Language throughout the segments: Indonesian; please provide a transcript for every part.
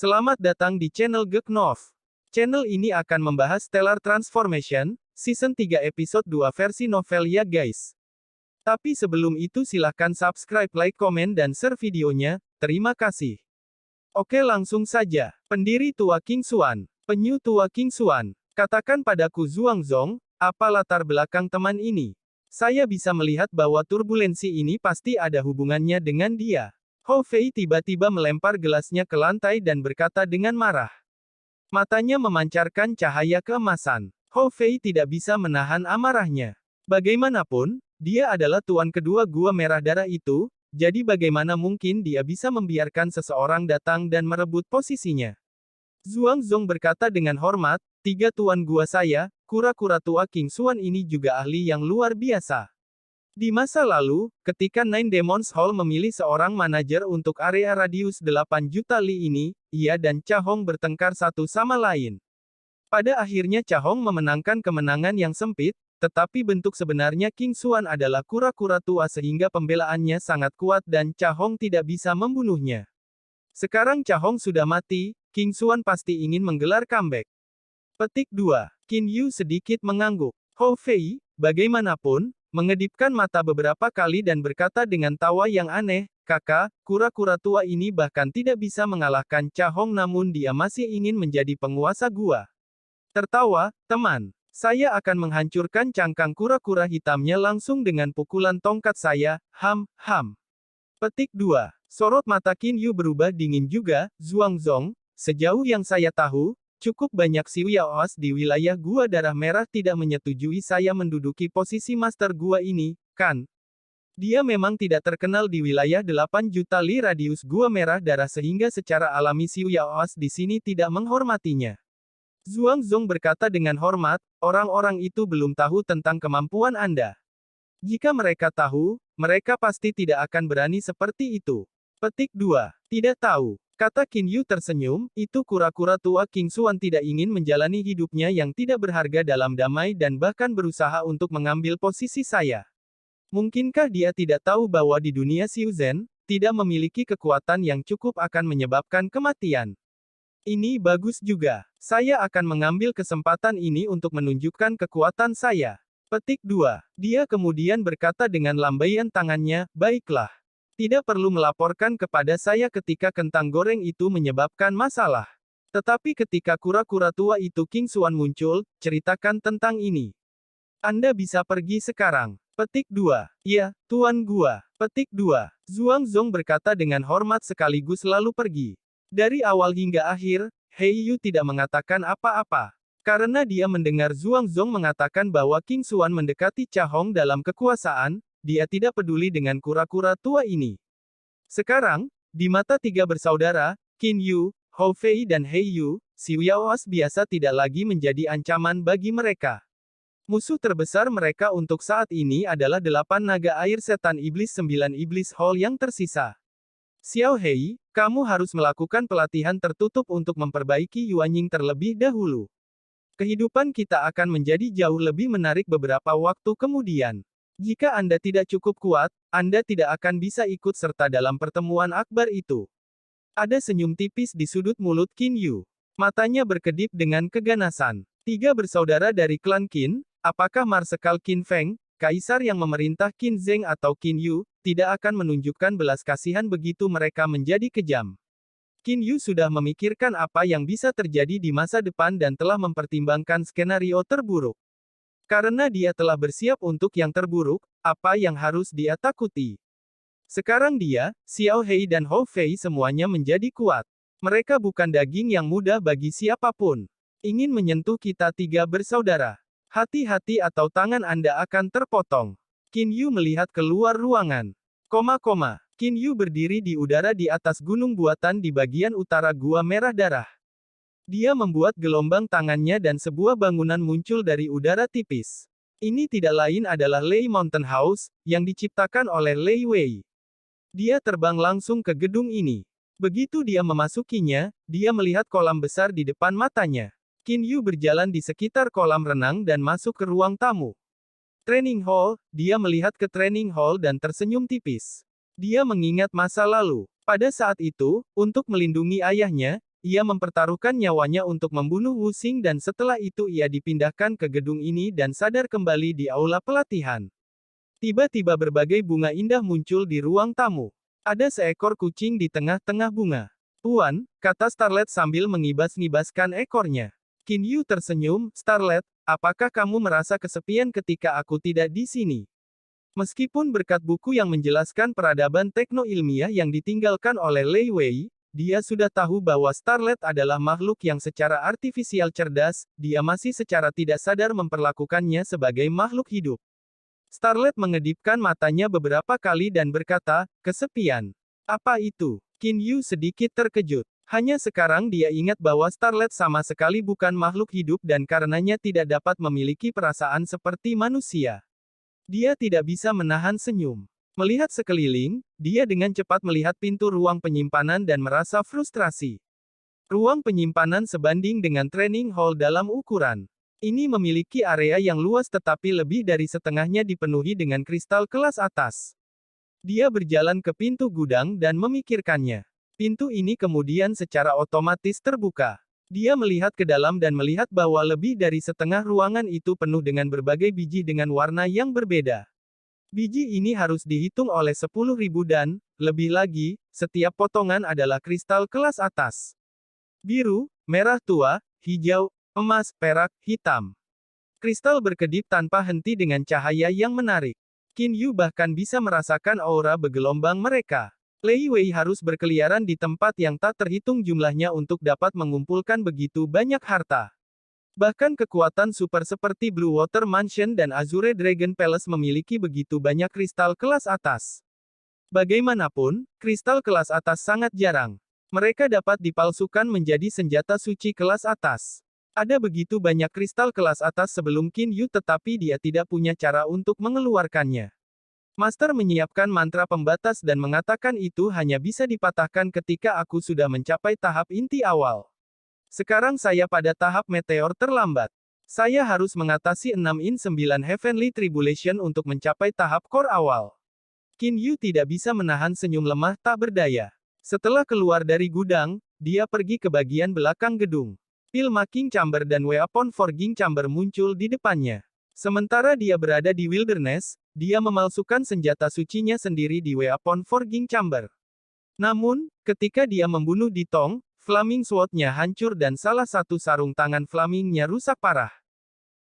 Selamat datang di channel Geknov. Channel ini akan membahas Stellar Transformation, Season 3 Episode 2 versi novel ya guys. Tapi sebelum itu silahkan subscribe, like, komen, dan share videonya, terima kasih. Oke langsung saja. Pendiri tua King Xuan. Penyu tua King Xuan. Katakan padaku Zhuangzong, apa latar belakang teman ini? Saya bisa melihat bahwa turbulensi ini pasti ada hubungannya dengan dia. Hou Fei tiba-tiba melempar gelasnya ke lantai dan berkata dengan marah. Matanya memancarkan cahaya keemasan. Hou Fei tidak bisa menahan amarahnya. Bagaimanapun, dia adalah tuan kedua gua merah darah itu, jadi bagaimana mungkin dia bisa membiarkan seseorang datang dan merebut posisinya? Zhuangzong berkata dengan hormat, tiga tuan gua saya, kura-kura tua King Xuan ini juga ahli yang luar biasa. Di masa lalu, ketika Nine Demons Hall memilih seorang manajer untuk area radius 8 juta li ini, ia dan Cha Hong bertengkar satu sama lain. Pada akhirnya Cha Hong memenangkan kemenangan yang sempit, tetapi bentuk sebenarnya King Xuan adalah kura-kura tua sehingga pembelaannya sangat kuat dan Cha Hong tidak bisa membunuhnya. Sekarang Cha Hong sudah mati, King Xuan pasti ingin menggelar comeback. Petik 2. Qin Yu sedikit mengangguk. Hou Fei, bagaimanapun, mengedipkan mata beberapa kali dan berkata dengan tawa yang aneh, kakak, kura-kura tua ini bahkan tidak bisa mengalahkan Cha Hong namun dia masih ingin menjadi penguasa gua. Tertawa, teman. Saya akan menghancurkan cangkang kura-kura hitamnya langsung dengan pukulan tongkat saya, ham. Petik 2. Sorot mata Qin Yu berubah dingin juga, Zhuangzong, sejauh yang saya tahu, cukup banyak Xiaoas di wilayah Gua Darah Merah tidak menyetujui saya menduduki posisi Master Gua ini, kan? Dia memang tidak terkenal di wilayah 8 juta li radius Gua Merah Darah sehingga secara alami Xiaoas di sini tidak menghormatinya. Zhuangzong berkata dengan hormat, orang-orang itu belum tahu tentang kemampuan Anda. Jika mereka tahu, mereka pasti tidak akan berani seperti itu. Petik 2. Tidak tahu. Kata Qin Yu tersenyum, itu kura-kura tua King Xuan tidak ingin menjalani hidupnya yang tidak berharga dalam damai dan bahkan berusaha untuk mengambil posisi saya. Mungkinkah dia tidak tahu bahwa di dunia Xiuzhen, tidak memiliki kekuatan yang cukup akan menyebabkan kematian? Ini bagus juga. Saya akan mengambil kesempatan ini untuk menunjukkan kekuatan saya. Petik 2. Dia kemudian berkata dengan lambaian tangannya, baiklah. Tidak perlu melaporkan kepada saya ketika kentang goreng itu menyebabkan masalah. Tetapi ketika kura-kura tua itu King Xuan muncul, ceritakan tentang ini. Anda bisa pergi sekarang. Petik 2. Ya, tuan gua. Petik 2. Zhuangzong berkata dengan hormat sekaligus lalu pergi. Dari awal hingga akhir, Hei Yu tidak mengatakan apa-apa. Karena dia mendengar Zhuangzong mengatakan bahwa King Xuan mendekati Cha Hong dalam kekuasaan, dia tidak peduli dengan kura-kura tua ini. Sekarang, di mata tiga bersaudara, Qin Yu, Hou Fei dan Hei Yu, Xiaoas biasa tidak lagi menjadi ancaman bagi mereka. Musuh terbesar mereka untuk saat ini adalah 8 naga air setan iblis 9 iblis hall yang tersisa. Xiao Hei, kamu harus melakukan pelatihan tertutup untuk memperbaiki Yuanying terlebih dahulu. Kehidupan kita akan menjadi jauh lebih menarik beberapa waktu kemudian. Jika Anda tidak cukup kuat, Anda tidak akan bisa ikut serta dalam pertemuan akbar itu. Ada senyum tipis di sudut mulut Qin Yu. Matanya berkedip dengan keganasan. Tiga bersaudara dari klan Qin, apakah Marsekal Qin Feng, kaisar yang memerintah Qin Zheng atau Qin Yu, tidak akan menunjukkan belas kasihan begitu mereka menjadi kejam. Qin Yu sudah memikirkan apa yang bisa terjadi di masa depan dan telah mempertimbangkan skenario terburuk. Karena dia telah bersiap untuk yang terburuk, apa yang harus dia takuti? Sekarang dia, Xiao Hei dan Hou Fei semuanya menjadi kuat. Mereka bukan daging yang mudah bagi siapapun. Ingin menyentuh kita tiga bersaudara. Hati-hati atau tangan Anda akan terpotong. Qin Yu melihat keluar ruangan. Qin Yu berdiri di udara di atas gunung buatan di bagian utara Gua Merah Darah. Dia membuat gelombang tangannya dan sebuah bangunan muncul dari udara tipis. Ini tidak lain adalah Lei Mountain House, yang diciptakan oleh Lei Wei. Dia terbang langsung ke gedung ini. Begitu dia memasukinya, dia melihat kolam besar di depan matanya. Qin Yu berjalan di sekitar kolam renang dan masuk ke ruang tamu. Training Hall, dia melihat ke Training Hall dan tersenyum tipis. Dia mengingat masa lalu. Pada saat itu, untuk melindungi ayahnya, ia mempertaruhkan nyawanya untuk membunuh Wu Xing dan setelah itu ia dipindahkan ke gedung ini dan sadar kembali di aula pelatihan. Tiba-tiba berbagai bunga indah muncul di ruang tamu. Ada seekor kucing di tengah-tengah bunga. "Tuan," kata Starlet sambil mengibas-ngibaskan ekornya. Qin Yu tersenyum, "Starlet, apakah kamu merasa kesepian ketika aku tidak di sini?" Meskipun berkat buku yang menjelaskan peradaban tekno-ilmiah yang ditinggalkan oleh Lei Wei, dia sudah tahu bahwa Starlet adalah makhluk yang secara artifisial cerdas, dia masih secara tidak sadar memperlakukannya sebagai makhluk hidup. Starlet mengedipkan matanya beberapa kali dan berkata, "Kesepian. Apa itu?" Qin Yu sedikit terkejut. Hanya sekarang dia ingat bahwa Starlet sama sekali bukan makhluk hidup dan karenanya tidak dapat memiliki perasaan seperti manusia. Dia tidak bisa menahan senyum. Melihat sekeliling, dia dengan cepat melihat pintu ruang penyimpanan dan merasa frustrasi. Ruang penyimpanan sebanding dengan training hall dalam ukuran. Ini memiliki area yang luas tetapi lebih dari setengahnya dipenuhi dengan kristal kelas atas. Dia berjalan ke pintu gudang dan memikirkannya. Pintu ini kemudian secara otomatis terbuka. Dia melihat ke dalam dan melihat bahwa lebih dari setengah ruangan itu penuh dengan berbagai biji dengan warna yang berbeda. Biji ini harus dihitung oleh 10.000 dan, lebih lagi, setiap potongan adalah kristal kelas atas. Biru, merah tua, hijau, emas, perak, hitam. Kristal berkedip tanpa henti dengan cahaya yang menarik. Qin Yu bahkan bisa merasakan aura bergelombang mereka. Lei Wei harus berkeliaran di tempat yang tak terhitung jumlahnya untuk dapat mengumpulkan begitu banyak harta. Bahkan kekuatan super seperti Blue Water Mansion dan Azure Dragon Palace memiliki begitu banyak kristal kelas atas. Bagaimanapun, kristal kelas atas sangat jarang. Mereka dapat dipalsukan menjadi senjata suci kelas atas. Ada begitu banyak kristal kelas atas sebelum Qin Yu tetapi dia tidak punya cara untuk mengeluarkannya. Master menyiapkan mantra pembatas dan mengatakan itu hanya bisa dipatahkan ketika aku sudah mencapai tahap inti awal. Sekarang saya pada tahap meteor terlambat. Saya harus mengatasi 6-9 Heavenly Tribulation untuk mencapai tahap core awal. Qin Yu tidak bisa menahan senyum lemah tak berdaya. Setelah keluar dari gudang, dia pergi ke bagian belakang gedung. Pil Making Chamber dan Weapon Forging Chamber muncul di depannya. Sementara dia berada di Wilderness, dia memalsukan senjata sucinya sendiri di Weapon Forging Chamber. Namun, ketika dia membunuh Di Tong, Flaming Sword-nya hancur dan salah satu sarung tangan Flaming-nya rusak parah.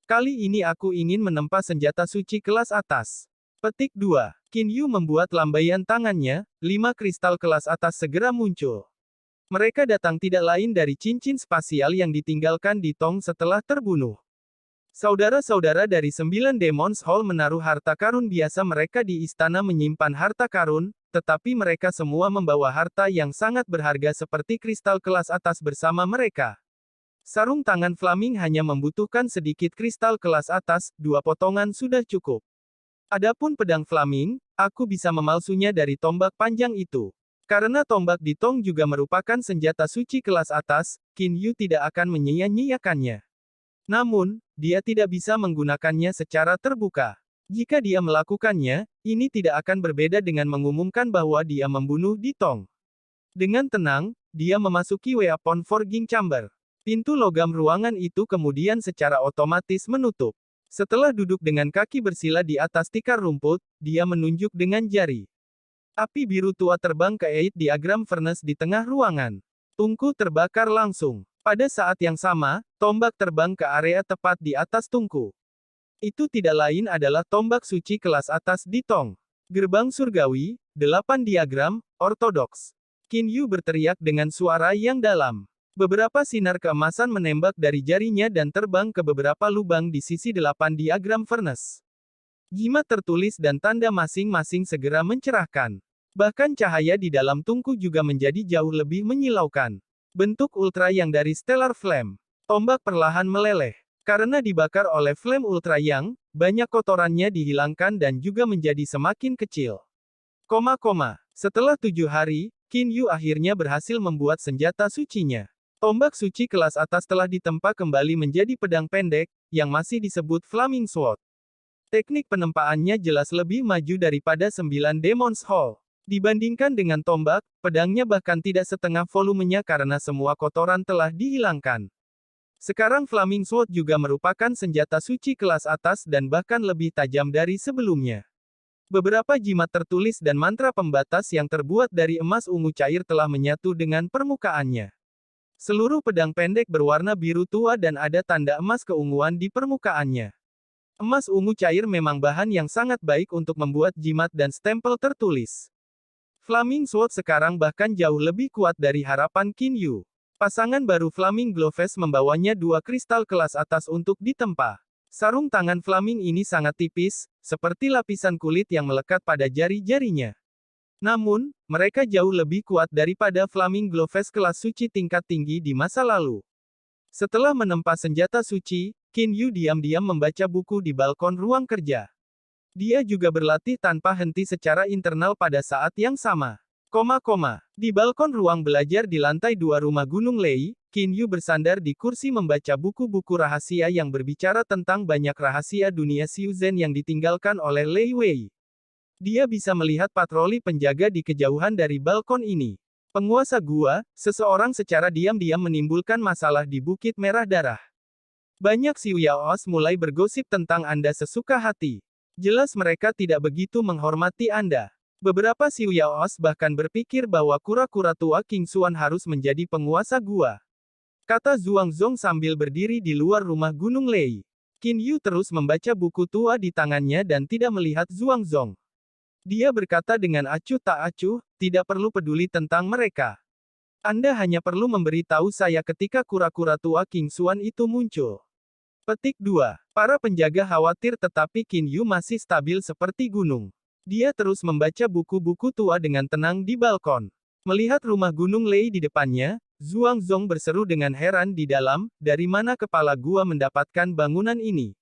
Kali ini aku ingin menempa senjata suci kelas atas. Petik 2. Qin Yu membuat lambaian tangannya, 5 kristal kelas atas segera muncul. Mereka datang tidak lain dari cincin spasial yang ditinggalkan Di Tong setelah terbunuh. Saudara-saudara dari 9 Demons Hall menaruh harta karun biasa mereka di istana menyimpan harta karun, tetapi mereka semua membawa harta yang sangat berharga seperti kristal kelas atas bersama mereka. Sarung tangan Flaming hanya membutuhkan sedikit kristal kelas atas, 2 potongan sudah cukup. Adapun pedang Flaming, aku bisa memalsunya dari tombak panjang itu. Karena tombak Di Tong juga merupakan senjata suci kelas atas, Qin Yu tidak akan menyia-nyiakannya. Namun, dia tidak bisa menggunakannya secara terbuka. Jika dia melakukannya, ini tidak akan berbeda dengan mengumumkan bahwa dia membunuh Di Tong. Dengan tenang, dia memasuki Weapon Forging Chamber. Pintu logam ruangan itu kemudian secara otomatis menutup. Setelah duduk dengan kaki bersila di atas tikar rumput, dia menunjuk dengan jari. Api biru tua terbang ke Eight Diagram Furnace di tengah ruangan. Tungku terbakar langsung. Pada saat yang sama, tombak terbang ke area tepat di atas tungku. Itu tidak lain adalah tombak suci kelas atas Di Tong. Gerbang surgawi, 8 diagram, ortodoks. Qin Yu berteriak dengan suara yang dalam. Beberapa sinar keemasan menembak dari jarinya dan terbang ke beberapa lubang di sisi 8 diagram furnace. Jimat tertulis dan tanda masing-masing segera mencerahkan. Bahkan cahaya di dalam tungku juga menjadi jauh lebih menyilaukan. Bentuk ultra yang dari Stellar Flame. Tombak perlahan meleleh. Karena dibakar oleh Flame Ultra yang, banyak kotorannya dihilangkan dan juga menjadi semakin kecil. Setelah 7 hari, Qin Yu akhirnya berhasil membuat senjata sucinya. Tombak suci kelas atas telah ditempa kembali menjadi pedang pendek, yang masih disebut Flaming Sword. Teknik penempaannya jelas lebih maju daripada 9 Demons Hall. Dibandingkan dengan tombak, pedangnya bahkan tidak setengah volumenya karena semua kotoran telah dihilangkan. Sekarang Flaming Sword juga merupakan senjata suci kelas atas dan bahkan lebih tajam dari sebelumnya. Beberapa jimat tertulis dan mantra pembatas yang terbuat dari emas ungu cair telah menyatu dengan permukaannya. Seluruh pedang pendek berwarna biru tua dan ada tanda emas keunguan di permukaannya. Emas ungu cair memang bahan yang sangat baik untuk membuat jimat dan stempel tertulis. Flaming Sword sekarang bahkan jauh lebih kuat dari harapan Qin Yu. Pasangan baru Flaming Gloves membawanya dua kristal kelas atas untuk ditempa. Sarung tangan Flaming ini sangat tipis, seperti lapisan kulit yang melekat pada jari-jarinya. Namun, mereka jauh lebih kuat daripada Flaming Gloves kelas suci tingkat tinggi di masa lalu. Setelah menempa senjata suci, Qin Yu diam-diam membaca buku di balkon ruang kerja. Dia juga berlatih tanpa henti secara internal pada saat yang sama. Di balkon ruang belajar di lantai 2 rumah Gunung Lei, Qin Yu bersandar di kursi membaca buku-buku rahasia yang berbicara tentang banyak rahasia dunia Xiuzhen yang ditinggalkan oleh Lei Wei. Dia bisa melihat patroli penjaga di kejauhan dari balkon ini. Penguasa gua, seseorang secara diam-diam menimbulkan masalah di Bukit Merah Darah. Banyak Xiuyaos mulai bergosip tentang Anda sesuka hati. Jelas mereka tidak begitu menghormati Anda. Beberapa Xiuyaos bahkan berpikir bahwa kura-kura tua King Xuan harus menjadi penguasa gua. Kata Zhuang Zong sambil berdiri di luar rumah Gunung Lei. Qin Yu terus membaca buku tua di tangannya dan tidak melihat Zhuang Zong. Dia berkata dengan acuh tak acuh, tidak perlu peduli tentang mereka. Anda hanya perlu memberitahu saya ketika kura-kura tua King Xuan itu muncul. Petik 2. Para penjaga khawatir tetapi Qin Yu masih stabil seperti gunung. Dia terus membaca buku-buku tua dengan tenang di balkon. Melihat rumah Gunung Lei di depannya, Zhuang Zong berseru dengan heran di dalam, dari mana kepala gua mendapatkan bangunan ini?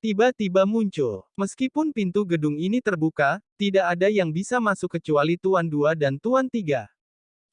Tiba-tiba muncul. Meskipun pintu gedung ini terbuka, tidak ada yang bisa masuk kecuali Tuan 2 dan Tuan 3.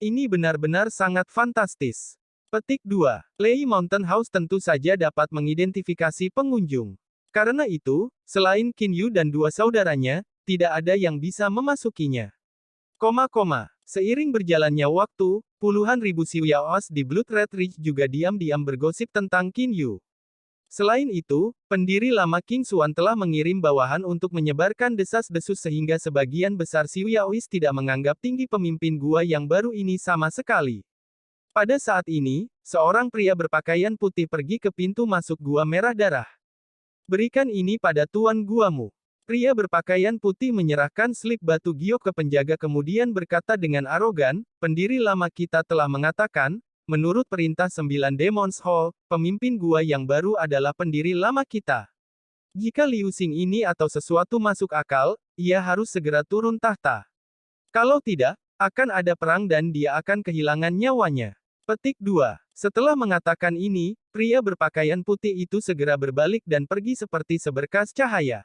Ini benar-benar sangat fantastis. Petik 2. Lei Mountain House tentu saja dapat mengidentifikasi pengunjung. Karena itu, selain Qin Yu dan dua saudaranya, tidak ada yang bisa memasukinya. Seiring berjalannya waktu, puluhan ribu Xiuyaos di Blood Red Ridge juga diam-diam bergosip tentang Qin Yu. Selain itu, pendiri lama King Xuan telah mengirim bawahan untuk menyebarkan desas-desus sehingga sebagian besar Xiuyaos tidak menganggap tinggi pemimpin gua yang baru ini sama sekali. Pada saat ini, seorang pria berpakaian putih pergi ke pintu masuk Gua Merah Darah. Berikan ini pada tuan guamu. Pria berpakaian putih menyerahkan slip batu giok ke penjaga kemudian berkata dengan arogan, pendiri lama kita telah mengatakan, menurut perintah 9 Demons Hall, pemimpin gua yang baru adalah pendiri lama kita. Jika Liu Xing ini atau sesuatu masuk akal, ia harus segera turun tahta. Kalau tidak, akan ada perang dan dia akan kehilangan nyawanya. Petik 2. Setelah mengatakan ini, pria berpakaian putih itu segera berbalik dan pergi seperti seberkas cahaya.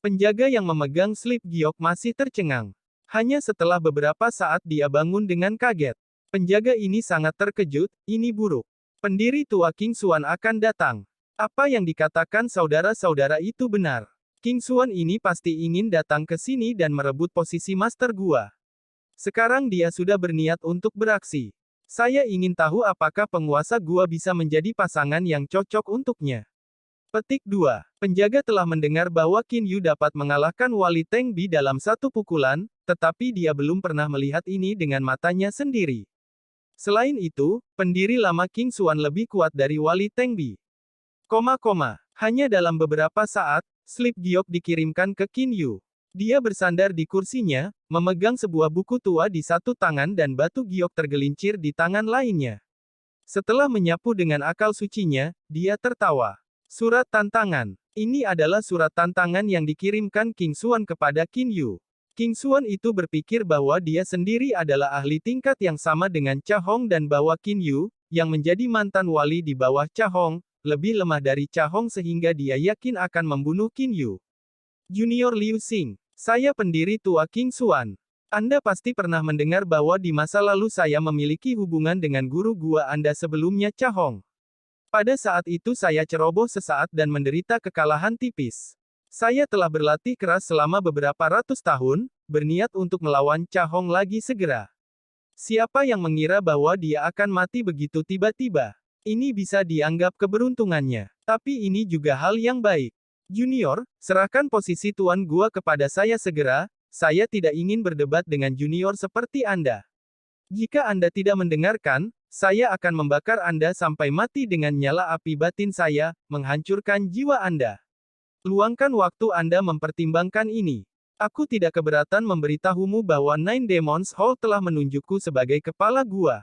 Penjaga yang memegang slip giok masih tercengang. Hanya setelah beberapa saat dia bangun dengan kaget. Penjaga ini sangat terkejut, ini buruk. Pendiri tua King Xuan akan datang. Apa yang dikatakan saudara-saudara itu benar. King Xuan ini pasti ingin datang ke sini dan merebut posisi master gua. Sekarang dia sudah berniat untuk beraksi. Saya ingin tahu apakah penguasa gua bisa menjadi pasangan yang cocok untuknya. Petik 2. Penjaga telah mendengar bahwa Qin Yu dapat mengalahkan Wali Teng Bi dalam satu pukulan, tetapi dia belum pernah melihat ini dengan matanya sendiri. Selain itu, pendiri lama King Xuan lebih kuat dari Wali Teng Bi. Hanya dalam beberapa saat, slip giok dikirimkan ke Qin Yu. Dia bersandar di kursinya, memegang sebuah buku tua di satu tangan dan batu giok tergelincir di tangan lainnya. Setelah menyapu dengan akal sucinya, dia tertawa. Surat tantangan. Ini adalah surat tantangan yang dikirimkan King Xuan kepada Qin Yu. King Xuan itu berpikir bahwa dia sendiri adalah ahli tingkat yang sama dengan Cha Hong dan bahwa Qin Yu, yang menjadi mantan wali di bawah Cha Hong, lebih lemah dari Cha Hong sehingga dia yakin akan membunuh Qin Yu. Junior Liu Xing. Saya pendiri tua King Xuan. Anda pasti pernah mendengar bahwa di masa lalu saya memiliki hubungan dengan guru gua Anda sebelumnya Cha Hong. Pada saat itu saya ceroboh sesaat dan menderita kekalahan tipis. Saya telah berlatih keras selama beberapa ratus tahun, berniat untuk melawan Cha Hong lagi segera. Siapa yang mengira bahwa dia akan mati begitu tiba-tiba? Ini bisa dianggap keberuntungannya. Tapi ini juga hal yang baik. Junior, serahkan posisi tuan gua kepada saya segera, saya tidak ingin berdebat dengan junior seperti Anda. Jika Anda tidak mendengarkan, saya akan membakar Anda sampai mati dengan nyala api batin saya, menghancurkan jiwa Anda. Luangkan waktu Anda mempertimbangkan ini. Aku tidak keberatan memberitahumu bahwa Nine Demons Hall telah menunjukku sebagai kepala gua.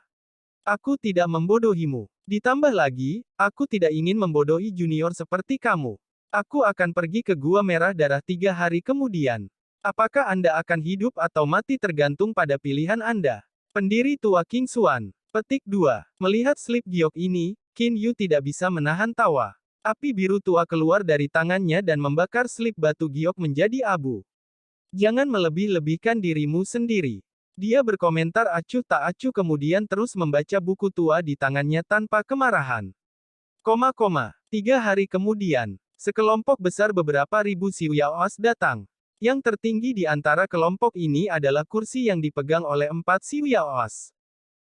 Aku tidak membodohimu. Ditambah lagi, aku tidak ingin membodohi junior seperti kamu. Aku akan pergi ke Gua Merah Darah 3 hari kemudian. Apakah Anda akan hidup atau mati tergantung pada pilihan Anda. Pendiri tua King Xuan. Petik 2. Melihat slip giok ini, Qin Yu tidak bisa menahan tawa. Api biru tua keluar dari tangannya dan membakar slip batu giok menjadi abu. Jangan melebih-lebihkan dirimu sendiri. Dia berkomentar acuh tak acuh kemudian terus membaca buku tua di tangannya tanpa kemarahan. 3 hari kemudian, sekelompok besar beberapa ribu Xiuyaos datang. Yang tertinggi di antara kelompok ini adalah kursi yang dipegang oleh 4 Xiuyaos.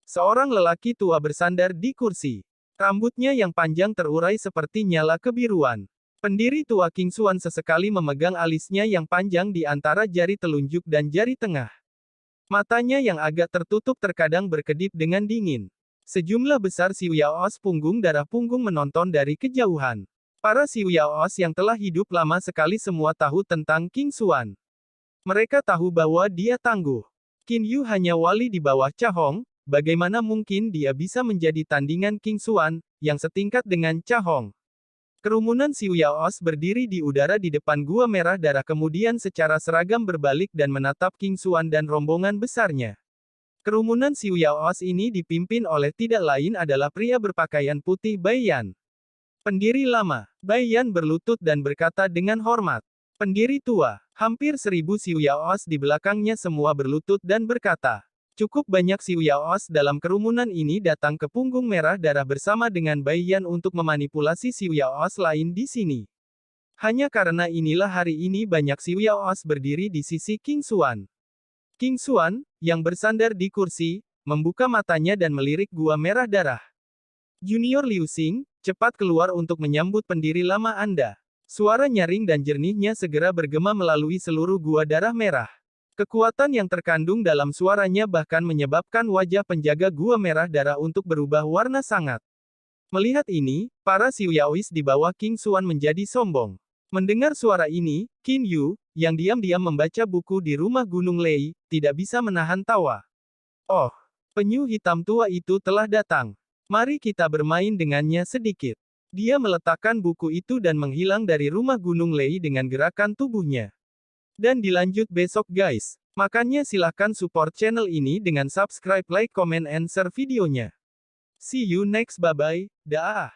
Seorang lelaki tua bersandar di kursi. Rambutnya yang panjang terurai seperti nyala kebiruan. Pendiri tua King Xuan sesekali memegang alisnya yang panjang di antara jari telunjuk dan jari tengah. Matanya yang agak tertutup terkadang berkedip dengan dingin. Sejumlah besar Xiuyaos punggung darah punggung menonton dari kejauhan. Para Xiuyaos yang telah hidup lama sekali semua tahu tentang King Xuan. Mereka tahu bahwa dia tangguh. Qin Yu hanya wali di bawah Cha Hong, bagaimana mungkin dia bisa menjadi tandingan King Xuan, yang setingkat dengan Cha Hong. Kerumunan Xiuyaos berdiri di udara di depan Gua Merah Darah kemudian secara seragam berbalik dan menatap King Xuan dan rombongan besarnya. Kerumunan Xiuyaos ini dipimpin oleh tidak lain adalah pria berpakaian putih Bai Yan. Pendiri lama, Bai Yan berlutut dan berkata dengan hormat. Pendiri tua, hampir 1000 Xiuyaos di belakangnya semua berlutut dan berkata. Cukup banyak Xiuyaos dalam kerumunan ini datang ke punggung merah darah bersama dengan Bai Yan untuk memanipulasi Xiuyaos lain di sini. Hanya karena inilah hari ini banyak Xiuyaos berdiri di sisi King Xuan. King Xuan, yang bersandar di kursi, membuka matanya dan melirik Gua Merah Darah. Junior Liu Xing, cepat keluar untuk menyambut pendiri lama Anda. Suara nyaring dan jernihnya segera bergema melalui seluruh Gua Darah Merah. Kekuatan yang terkandung dalam suaranya bahkan menyebabkan wajah penjaga Gua Merah Darah untuk berubah warna sangat. Melihat ini, para Xiuyaois di bawah King Xuan menjadi sombong. Mendengar suara ini, Qin Yu, yang diam-diam membaca buku di rumah Gunung Lei, tidak bisa menahan tawa. Oh, penyu hitam tua itu telah datang. Mari kita bermain dengannya sedikit. Dia meletakkan buku itu dan menghilang dari rumah Gunung Lei dengan gerakan tubuhnya. Dan dilanjut besok guys. Makanya silahkan support channel ini dengan subscribe, like, comment, and share videonya. See you next, bye-bye, dah.